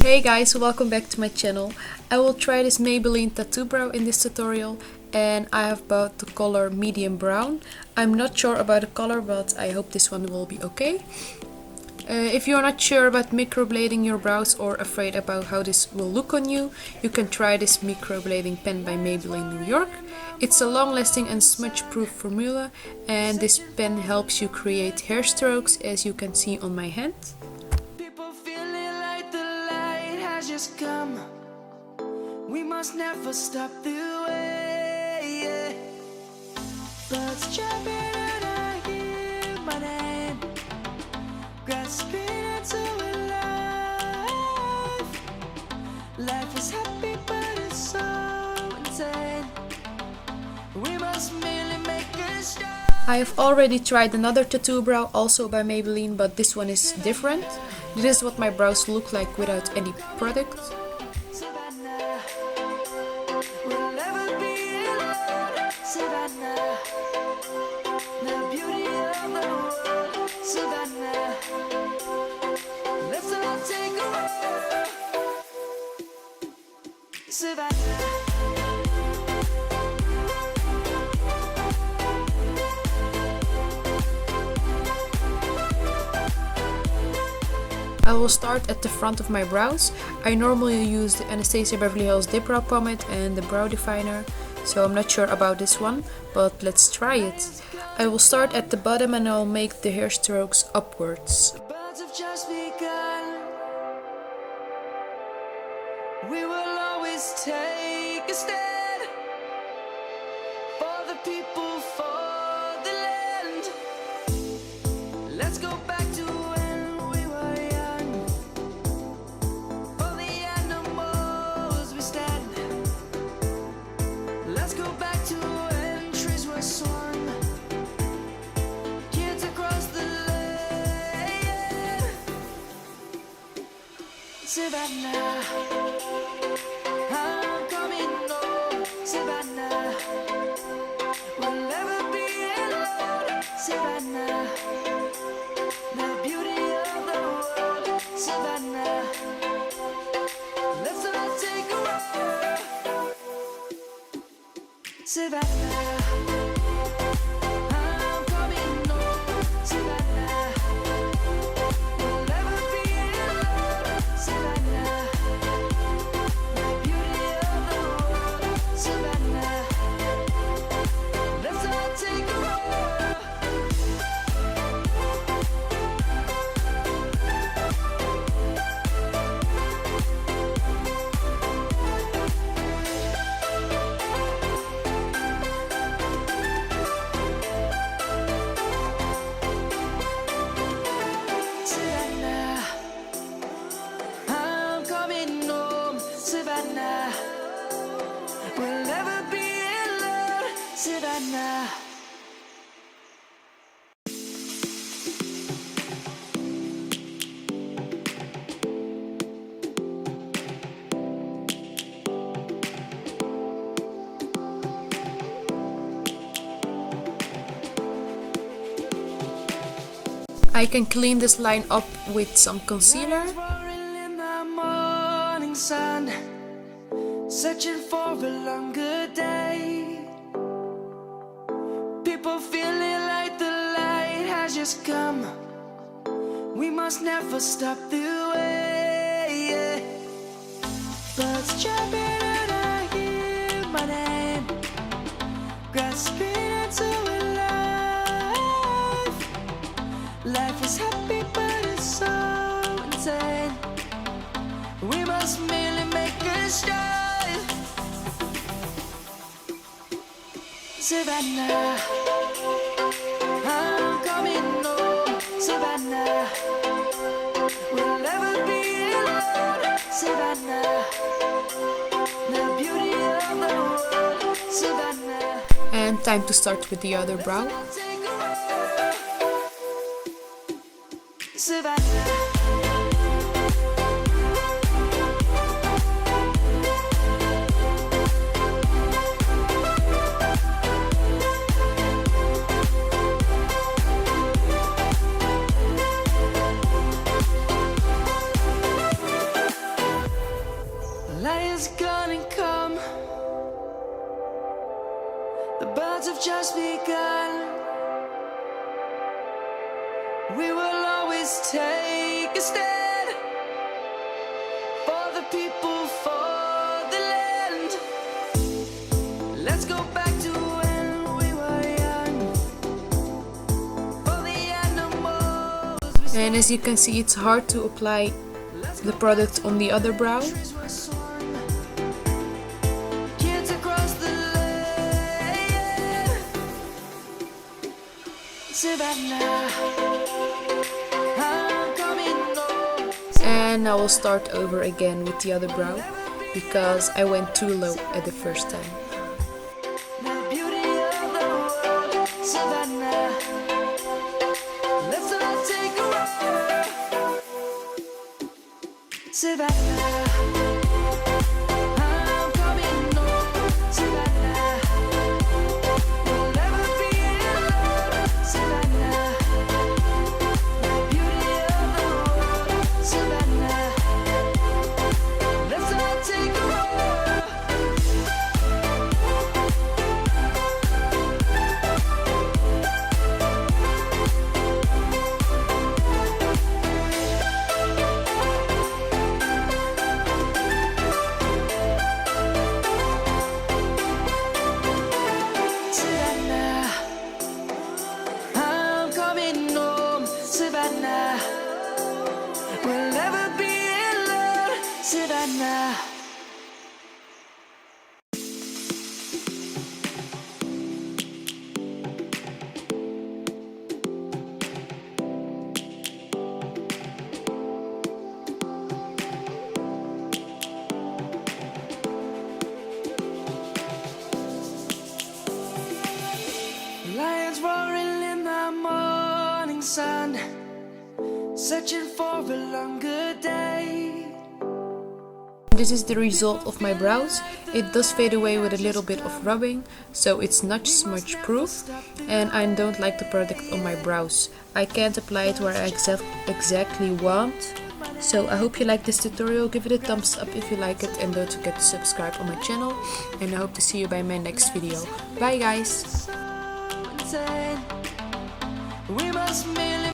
Hey guys, welcome back to my channel. I will try this Maybelline tattoo brow in this tutorial and I have bought the color medium brown. I'm not sure about the color, but I hope this one will be okay. If you're not sure about microblading your brows or afraid about how this will look on you, you can try this microblading pen by Maybelline New York. It's a long-lasting and smudge-proof formula, and this pen helps you create hair strokes, as you can see on my hand. Just come, we must never stop the way. Birds jumping and I hear my name, grasping into life. Life is happy but it's so insane. We must merely make a start. I have already tried another tattoo brow, also by Maybelline, but this one is different. This is what my brows look like without any product. I will start at the front of my brows. I normally use the Anastasia Beverly Hills Dip Brow Pomade and the brow definer, so I'm not sure about this one, but let's try it. I will start at the bottom and I'll make the hair strokes upwards. The birds have just begun. We will always take a stand for the people, for the land. Let's go back to when we were young. For the animals we stand. Let's go back to when trees were swung. Kids across the land. Savannah, I'm coming home. Savannah, we'll never be alone. Savannah, the beauty of the world. Savannah, let's all take a walk. Savannah, I'm coming home. Savannah, we'll never be alone. Savannah, the beauty of the world. Savannah, let's all take a walk. Savannah, I'm coming home. Savannah, we'll never be alone. Savannah. I can clean this line up with some concealer. Roaring in the morning sun, searching for a longer day. People feeling like the light has just come. We must never stop the way. Birds jumping and I hear my name, grasping into life. Life is happy but it's so insane. We must merely make a start. Savannah, I'm coming home. Savannah, we'll never be alone. Savannah, the beauty of the world. Savannah, And time to start with the other brow. take a walk. Savannah. has gone and come. The birds have just begun. We will always take a stand for the people, for the land. Let's go back to when we were young. For the animals. And as you can see, it's hard to apply the product on the other brow. Kids across the lane. Savannah, I'm coming home. And I will start over again with the other brow because I went too low at the first time. The beauty of the world, Savannah. Let's all take a ride. Savannah, I'm coming home. Savannah, we'll never be alone. Savannah, the beauty of the world, Savannah. Let's all take a ride. Savannah, I'm coming home. Savannah, we'll never be alone. Savannah. Lions roaring in the morning sun, searching for a longer day. This is the result of my brows. It does fade away with a little bit of rubbing, so it's not smudge proof, and I don't like the product on my brows. I can't apply it where I exactly want. So I hope you like this tutorial. Give it a thumbs up if you like it, and don't forget to subscribe on my channel, and I hope to see you by my next video. Bye guys! We must merely